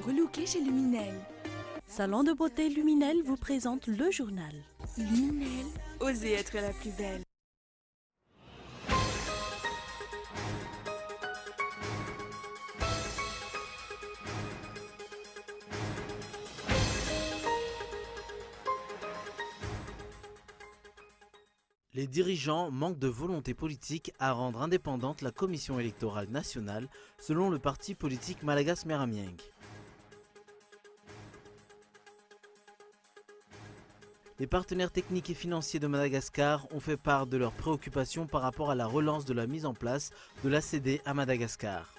relooker chez Luminel. Salon de beauté Luminel vous présente le journal. Luminel, osez être la plus belle. Les dirigeants manquent de volonté politique à rendre indépendante la Commission électorale nationale, selon le parti politique Malagas Meramieng. Les partenaires techniques et financiers de Madagascar ont fait part de leurs préoccupations par rapport à la relance de la mise en place de l'ACD à Madagascar.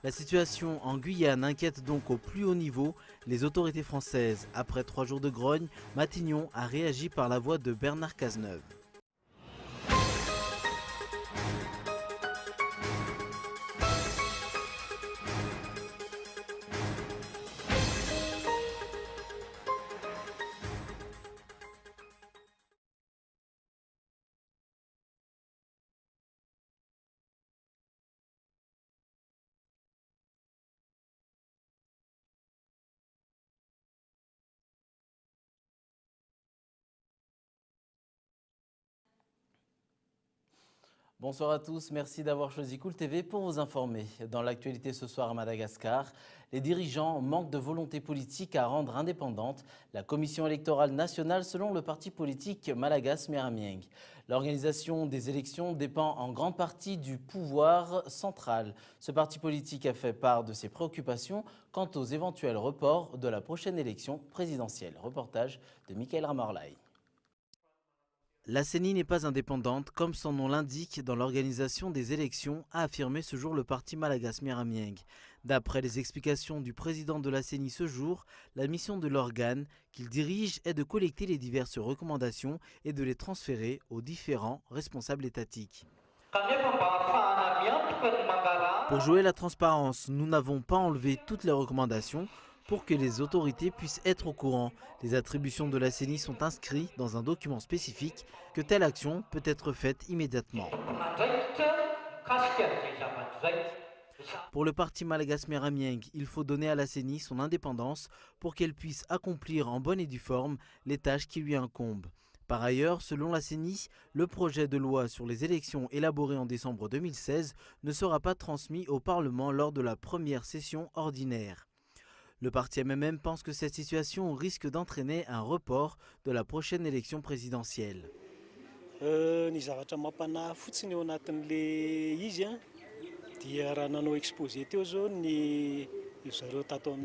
La situation en Guyane inquiète donc au plus haut niveau les autorités françaises. Après 3 jours de grogne, Matignon a réagi par la voix de Bernard Cazeneuve. Bonsoir à tous, merci d'avoir choisi Cool TV pour vous informer. Dans l'actualité ce soir à Madagascar, les dirigeants manquent de volonté politique à rendre indépendante la Commission électorale nationale selon le parti politique Malagas Meramieng. L'organisation des élections dépend en grande partie du pouvoir central. Ce parti politique a fait part de ses préoccupations quant aux éventuels reports de la prochaine élection présidentielle. Reportage de Michael Ramarlay. La CENI n'est pas indépendante, comme son nom l'indique dans l'organisation des élections, a affirmé ce jour le parti Malagas Meramieng. D'après les explications du président de la CENI ce jour, la mission de l'organe qu'il dirige est de collecter les diverses recommandations et de les transférer aux différents responsables étatiques. Pour jouer la transparence, nous n'avons pas enlevé toutes les recommandations pour que les autorités puissent être au courant. Les attributions de la CENI sont inscrites dans un document spécifique que telle action peut être faite immédiatement. Pour le parti Malagas Meramieng, il faut donner à la CENI son indépendance pour qu'elle puisse accomplir en bonne et due forme les tâches qui lui incombent. Par ailleurs, selon la CENI, le projet de loi sur les élections élaboré en décembre 2016 ne sera pas transmis au Parlement lors de la première session ordinaire. Le parti MMM pense que cette situation risque d'entraîner un report de la prochaine élection présidentielle. La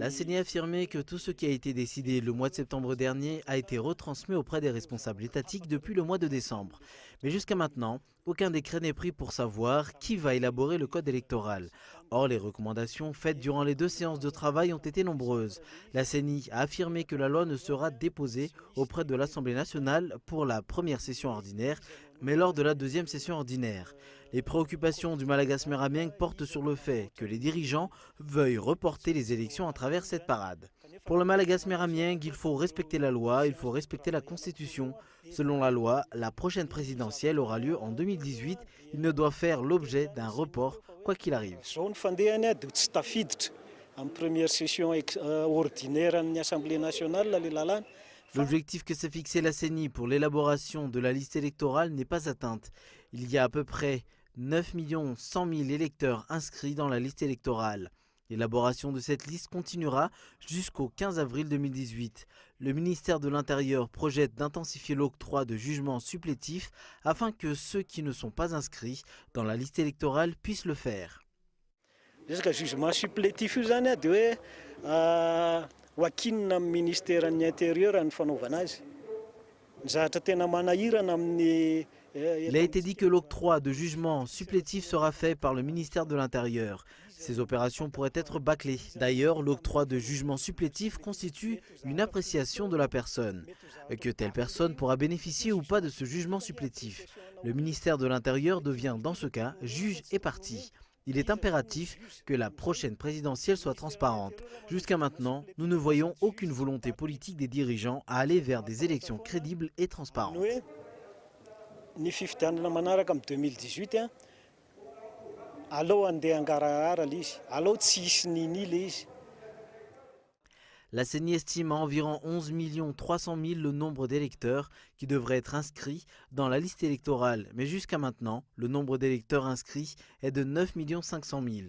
CENI a affirmé que tout ce qui a été décidé le mois de septembre dernier a été retransmis auprès des responsables étatiques depuis le mois de décembre. Mais jusqu'à maintenant, aucun décret n'est pris pour savoir qui va élaborer le code électoral. Or, les recommandations faites durant les 2 séances de travail ont été nombreuses. La CENI a affirmé que la loi ne sera déposée auprès de l'Assemblée nationale pour la première session ordinaire, mais lors de la 2e session ordinaire. Les préoccupations du Malagas Meramieng portent sur le fait que les dirigeants veuillent reporter les élections à travers cette parade. Pour le Malagas Meramieng, il faut respecter la loi, il faut respecter la Constitution. Selon la loi, la prochaine présidentielle aura lieu en 2018. Il ne doit faire l'objet d'un report, quoi qu'il arrive. L'objectif que s'est fixé la CENI pour l'élaboration de la liste électorale n'est pas atteinte. Il y a à peu près 9 100 000 électeurs inscrits dans la liste électorale. L'élaboration de cette liste continuera jusqu'au 15 avril 2018. Le ministère de l'Intérieur projette d'intensifier l'octroi de jugements supplétifs afin que ceux qui ne sont pas inscrits dans la liste électorale puissent le faire. Jugement supplétif wakina ministère intérieur en fanaovanazy. Il a été dit que l'octroi de jugement supplétif sera fait par le ministère de l'Intérieur. Ces opérations pourraient être bâclées. D'ailleurs, l'octroi de jugement supplétif constitue une appréciation de la personne. Que telle personne pourra bénéficier ou pas de ce jugement supplétif. Le ministère de l'Intérieur devient dans ce cas juge et partie. Il est impératif que la prochaine présidentielle soit transparente. Jusqu'à maintenant, nous ne voyons aucune volonté politique des dirigeants à aller vers des élections crédibles et transparentes. aleo andeha angarahara ilay izy, aleo tsy hisy nini ilay izy. La CENI estime à environ 11 300 000 le nombre d'électeurs qui devraient être inscrits dans la liste électorale. Mais jusqu'à maintenant, le nombre d'électeurs inscrits est de 9 500 000.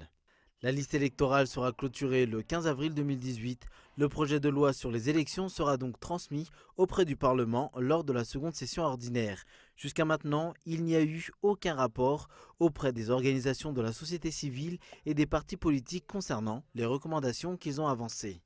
La liste électorale sera clôturée le 15 avril 2018. Le projet de loi sur les élections sera donc transmis auprès du Parlement lors de la seconde session ordinaire. Jusqu'à maintenant, il n'y a eu aucun rapport auprès des organisations de la société civile et des partis politiques concernant les recommandations qu'ils ont avancées.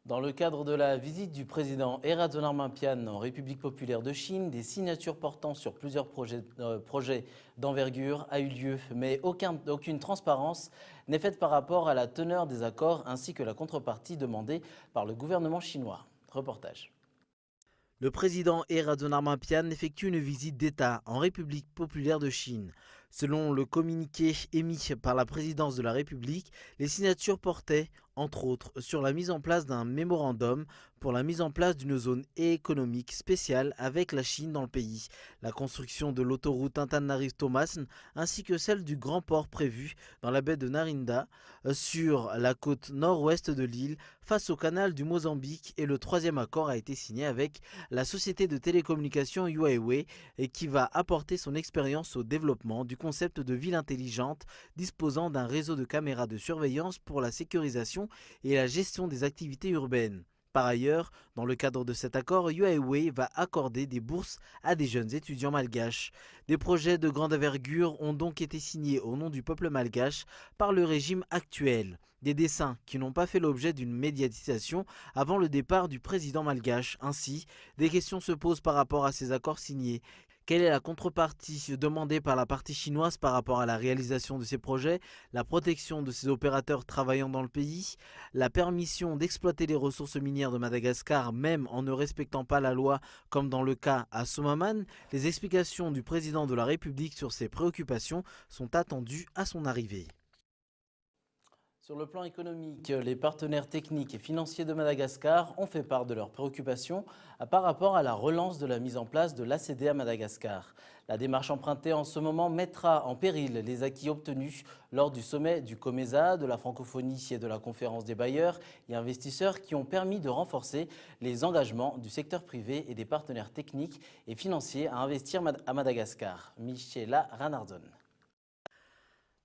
Dans le cadre de la visite du président Eradzonar-Mampian en République populaire de Chine, des signatures portant sur plusieurs projets d'envergure a eu lieu, mais aucune transparence n'est faite par rapport à la teneur des accords ainsi que la contrepartie demandée par le gouvernement chinois. Reportage. Le président Eradzonar-Mampian effectue une visite d'État en République populaire de Chine. Selon le communiqué émis par la présidence de la République, les signatures portaient, entre autres, sur la mise en place d'un mémorandum pour la mise en place d'une zone économique spéciale avec la Chine dans le pays, la construction de l'autoroute Antananarivo-Thomas ainsi que celle du grand port prévu dans la baie de Narinda sur la côte nord-ouest de l'île face au canal du Mozambique, et le troisième accord a été signé avec la société de télécommunications Huawei et qui va apporter son expérience au développement du concept de ville intelligente disposant d'un réseau de caméras de surveillance pour la sécurisation et la gestion des activités urbaines. Par ailleurs, dans le cadre de cet accord, Huawei va accorder des bourses à des jeunes étudiants malgaches. Des projets de grande envergure ont donc été signés au nom du peuple malgache par le régime actuel. Des dessins qui n'ont pas fait l'objet d'une médiatisation avant le départ du président malgache. Ainsi, des questions se posent par rapport à ces accords signés. Quelle est la contrepartie demandée par la partie chinoise par rapport à la réalisation de ces projets, la protection de ces opérateurs travaillant dans le pays, la permission d'exploiter les ressources minières de Madagascar même en ne respectant pas la loi comme dans le cas à Somaman? Les explications du président de la République sur ces préoccupations sont attendues à son arrivée. Sur le plan économique, les partenaires techniques et financiers de Madagascar ont fait part de leurs préoccupations par rapport à la relance de la mise en place de l'ACD à Madagascar. La démarche empruntée en ce moment mettra en péril les acquis obtenus lors du sommet du COMESA, de la francophonie et de la conférence des bailleurs et investisseurs qui ont permis de renforcer les engagements du secteur privé et des partenaires techniques et financiers à investir à Madagascar. Michela Ranardon.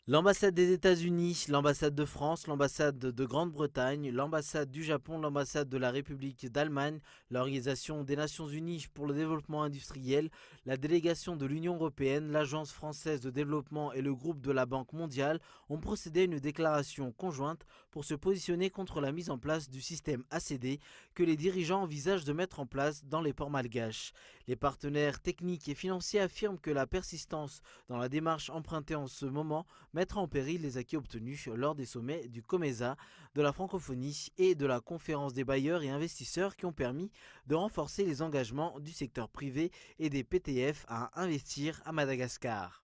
L'ambassade des États-Unis, l'ambassade de France, l'ambassade de Grande-Bretagne, l'ambassade du Japon, l'ambassade de la République d'Allemagne, l'Organisation des Nations Unies pour le développement industriel, la délégation de l'Union européenne, l'Agence française de développement et le groupe de la Banque mondiale ont procédé à une déclaration conjointe pour se positionner contre la mise en place du système ACD que les dirigeants envisagent de mettre en place dans les ports malgaches. Les partenaires techniques et financiers affirment que la persistance dans la démarche empruntée en ce moment mettra en péril les acquis obtenus lors des sommets du COMESA, de la francophonie et de la conférence des bailleurs et investisseurs qui ont permis de renforcer les engagements du secteur privé et des PTF à investir à Madagascar.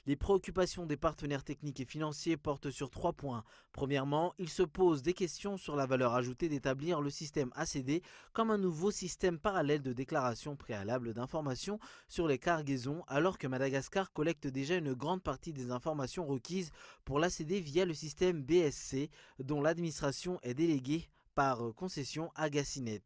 Les préoccupations des partenaires techniques et financiers portent sur 3 points. Premièrement, ils se posent des questions sur la valeur ajoutée d'établir le système ACD comme un nouveau système parallèle de déclaration préalable d'informations sur les cargaisons, alors que Madagascar collecte déjà une grande partie des informations requises pour l'ACD via le système BSC, dont l'administration est déléguée par concession à Gacinet.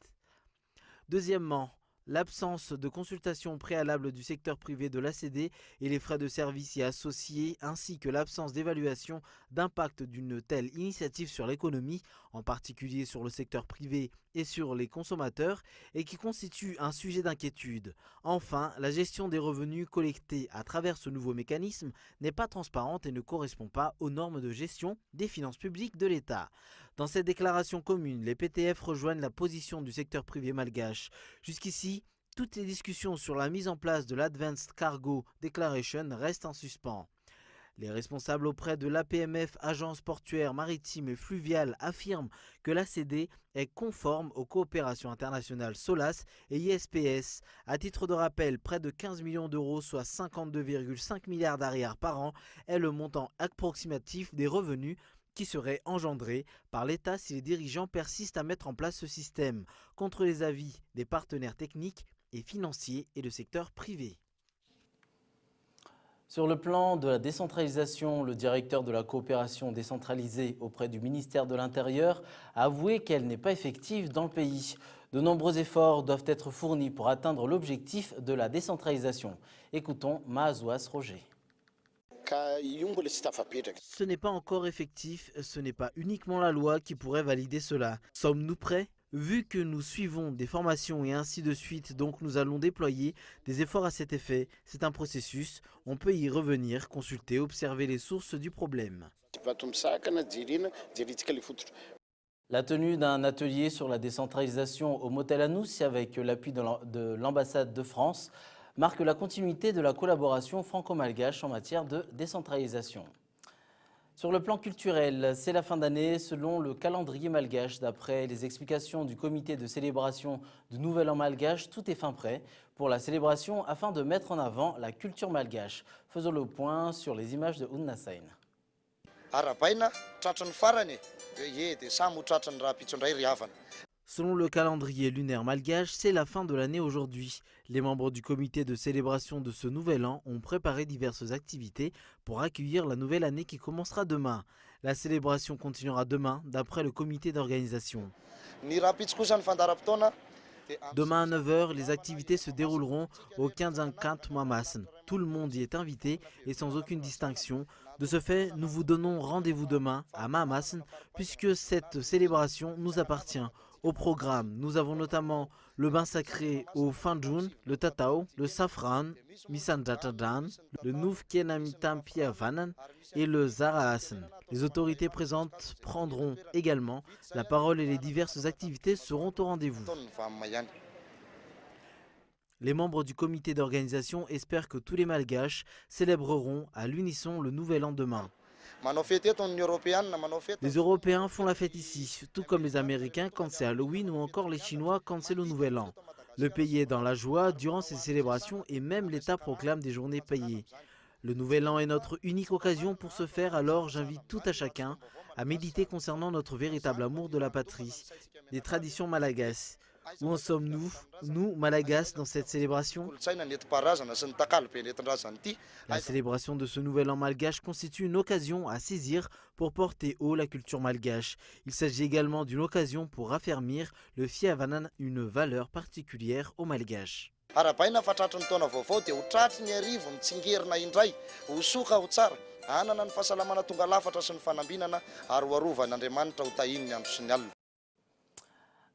Deuxièmement, l'absence de consultation préalable du secteur privé de l'ACD et les frais de service y associés, ainsi que l'absence d'évaluation d'impact d'une telle initiative sur l'économie, en particulier sur le secteur privé et sur les consommateurs, et qui constitue un sujet d'inquiétude. Enfin, la gestion des revenus collectés à travers ce nouveau mécanisme n'est pas transparente et ne correspond pas aux normes de gestion des finances publiques de l'État. Dans cette déclaration commune, les PTF rejoignent la position du secteur privé malgache. Jusqu'ici, toutes les discussions sur la mise en place de l'Advanced Cargo Declaration restent en suspens. Les responsables auprès de l'APMF, Agence portuaire maritime et fluviale, affirment que l'ACD est conforme aux coopérations internationales SOLAS et ISPS. À titre de rappel, près de 15 millions d'euros, soit 52,5 milliards d'arrières par an, est le montant approximatif des revenus qui serait engendré par l'État si les dirigeants persistent à mettre en place ce système, contre les avis des partenaires techniques et financiers et le secteur privé. Sur le plan de la décentralisation, le directeur de la coopération décentralisée auprès du ministère de l'Intérieur a avoué qu'elle n'est pas effective dans le pays. De nombreux efforts doivent être fournis pour atteindre l'objectif de la décentralisation. Écoutons Mahazouas Roger. Ce n'est pas encore effectif, ce n'est pas uniquement la loi qui pourrait valider cela. Sommes-nous prêts ? Vu que nous suivons des formations et ainsi de suite, donc nous allons déployer des efforts à cet effet. C'est un processus, on peut y revenir, consulter, observer les sources du problème. La tenue d'un atelier sur la décentralisation au Motel Anoussi avec l'appui de l'ambassade de France marque la continuité de la collaboration franco-malgache en matière de décentralisation. Sur le plan culturel, c'est la fin d'année selon le calendrier malgache. D'après les explications du comité de célébration du Nouvel An malgache, tout est fin prêt pour la célébration afin de mettre en avant la culture malgache. Faisons le point sur les images de Unnasain. Selon le calendrier lunaire malgache, c'est la fin de l'année aujourd'hui. Les membres du comité de célébration de ce nouvel an ont préparé diverses activités pour accueillir la nouvelle année qui commencera demain. La célébration continuera demain, d'après le comité d'organisation. Demain à 9 h, les activités se dérouleront au Kinzankant Mamasan. Tout le monde y est invité et sans aucune distinction. De ce fait, nous vous donnons rendez-vous demain à Mamasan puisque cette célébration nous appartient. Au programme, nous avons notamment le bain sacré au Fanjun, le Tatao, le Safran, Misanjatadan, le Noufkenamitampiavanan et le Zaraasan. Les autorités présentes prendront également la parole et les diverses activités seront au rendez-vous. Les membres du comité d'organisation espèrent que tous les Malgaches célébreront à l'unisson le nouvel an demain. Les Européens font la fête ici, tout comme les Américains quand c'est Halloween ou encore les Chinois quand c'est le Nouvel An. Le pays est dans la joie durant ces célébrations et même l'État proclame des journées payées. Le Nouvel An est notre unique occasion pour ce faire, alors j'invite tout à chacun à méditer concernant notre véritable amour de la patrie, des traditions malagasy. Où en sommes-nous, nous, Malagasy, dans cette célébration? La célébration de ce nouvel an malgache constitue une occasion à saisir pour porter haut la culture malgache. Il s'agit également d'une occasion pour raffermir le fiavanan, une valeur particulière aux Malgaches.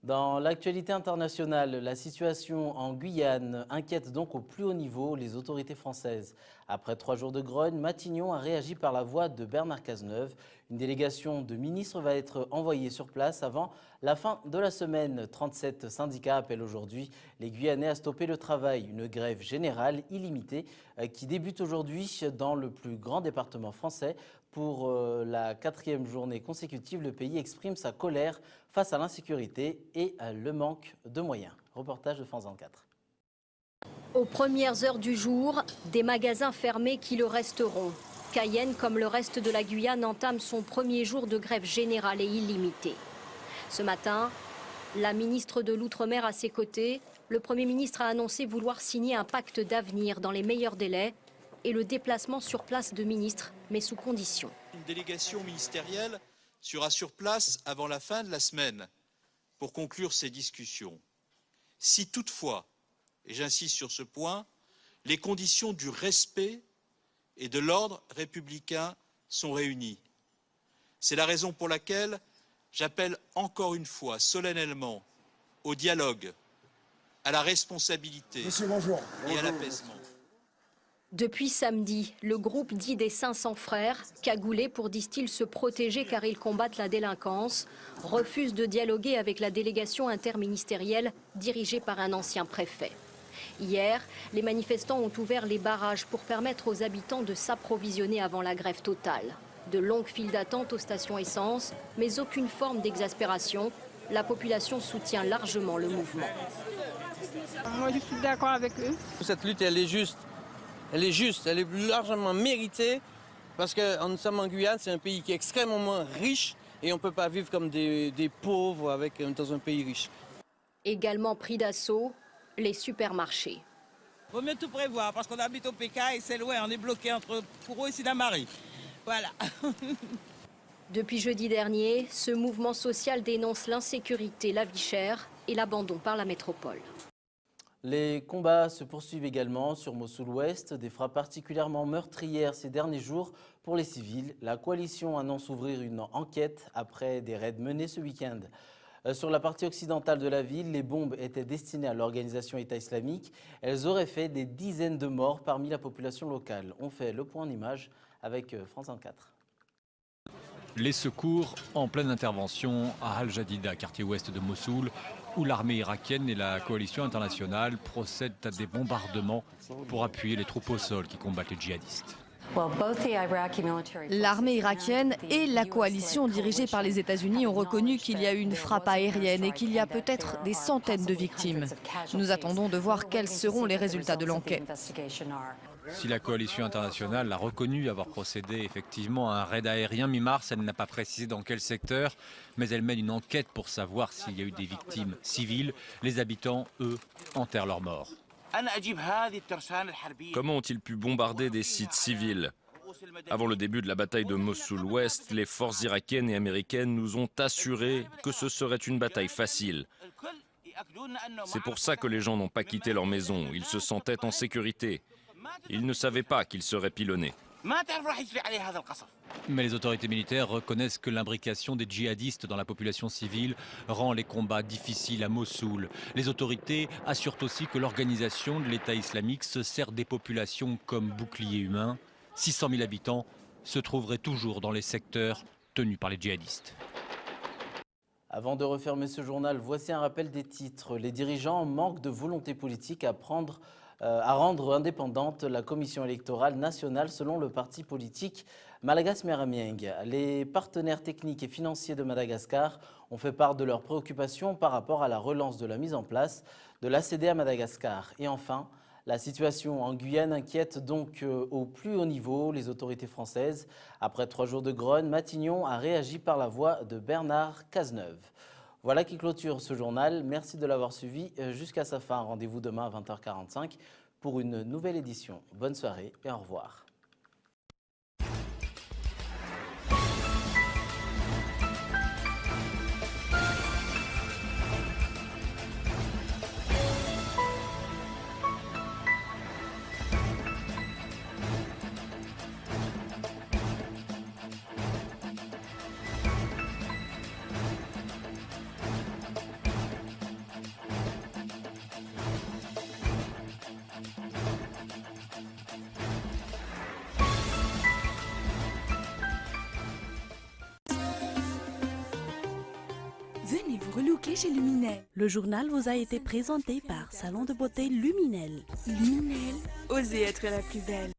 Dans l'actualité internationale, la situation en Guyane inquiète donc au plus haut niveau les autorités françaises. Après 3 jours de grogne, Matignon a réagi par la voix de Bernard Cazeneuve. Une délégation de ministres va être envoyée sur place avant la fin de la semaine. 37 syndicats appellent aujourd'hui les Guyanais à stopper le travail. Une grève générale illimitée qui débute aujourd'hui dans le plus grand département français. Pour la 4e journée consécutive, le pays exprime sa colère face à l'insécurité et le manque de moyens. Reportage de France 24. Aux premières heures du jour, des magasins fermés qui le resteront. Cayenne, comme le reste de la Guyane, entame son premier jour de grève générale et illimitée. Ce matin, la ministre de l'Outre-mer à ses côtés, le Premier ministre a annoncé vouloir signer un pacte d'avenir dans les meilleurs délais et le déplacement sur place de ministres, mais sous condition. Une délégation ministérielle sera sur place avant la fin de la semaine pour conclure ces discussions. Si toutefois, et j'insiste sur ce point, les conditions du respect et de l'ordre républicain sont réunies. C'est la raison pour laquelle j'appelle encore une fois solennellement au dialogue, à la responsabilité et à l'apaisement. Depuis samedi, le groupe dit des 500 frères, cagoulés pour, disent-ils, se protéger car ils combattent la délinquance, refuse de dialoguer avec la délégation interministérielle dirigée par un ancien préfet. Hier, les manifestants ont ouvert les barrages pour permettre aux habitants de s'approvisionner avant la grève totale. De longues files d'attente aux stations essence, mais aucune forme d'exaspération. La population soutient largement le mouvement. Moi, je suis d'accord avec eux. Cette lutte, elle est juste. Elle est juste, elle est largement méritée parce que nous sommes en Guyane, c'est un pays qui est extrêmement riche et on ne peut pas vivre comme des pauvres dans un pays riche. Également pris d'assaut, les supermarchés. Vaut mieux tout prévoir parce qu'on habite au PK et c'est loin, on est bloqué entre Kourou et Sidamari. Voilà. Depuis jeudi dernier, ce mouvement social dénonce l'insécurité, la vie chère et l'abandon par la métropole. Les combats se poursuivent également sur Mossoul-Ouest, des frappes particulièrement meurtrières ces derniers jours pour les civils. La coalition annonce ouvrir une enquête après des raids menés ce week-end. Sur la partie occidentale de la ville, les bombes étaient destinées à l'organisation État islamique. Elles auraient fait des dizaines de morts parmi la population locale. On fait le point en images avec France 24. Les secours en pleine intervention à Al-Jadida, quartier ouest de Mossoul, où l'armée irakienne et la coalition internationale procèdent à des bombardements pour appuyer les troupes au sol qui combattent les djihadistes. L'armée irakienne et la coalition dirigée par les États-Unis ont reconnu qu'il y a eu une frappe aérienne et qu'il y a peut-être des centaines de victimes. Nous attendons de voir quels seront les résultats de l'enquête. Si la coalition internationale a reconnu avoir procédé effectivement à un raid aérien mi-mars, elle n'a pas précisé dans quel secteur, mais elle mène une enquête pour savoir s'il y a eu des victimes civiles. Les habitants, eux, enterrent leurs morts. Comment ont-ils pu bombarder des sites civils? Avant le début de la bataille de Mossoul-Ouest, les forces irakiennes et américaines nous ont assuré que ce serait une bataille facile. C'est pour ça que les gens n'ont pas quitté leur maison. Ils se sentaient en sécurité. Ils ne savaient pas qu'ils seraient pilonnés. Mais les autorités militaires reconnaissent que l'imbrication des djihadistes dans la population civile rend les combats difficiles à Mossoul. Les autorités assurent aussi que l'organisation de l'État islamique se sert des populations comme bouclier humain. 600 000 habitants se trouveraient toujours dans les secteurs tenus par les djihadistes. Avant de refermer ce journal, voici un rappel des titres. Les dirigeants manquent de volonté politique à rendre indépendante la commission électorale nationale selon le parti politique Malagas Meramieng. Les partenaires techniques et financiers de Madagascar ont fait part de leurs préoccupations par rapport à la relance de la mise en place de l'ACD à Madagascar. Et enfin, la situation en Guyane inquiète donc au plus haut niveau les autorités françaises. Après 3 jours de grogne, Matignon a réagi par la voix de Bernard Cazeneuve. Voilà qui clôture ce journal. Merci de l'avoir suivi jusqu'à sa fin. Rendez-vous demain à 20h45 pour une nouvelle édition. Bonne soirée et au revoir. Venez vous relooker chez Luminel. Le journal vous a été présenté par Salon de beauté Luminel. Luminel, osez être la plus belle.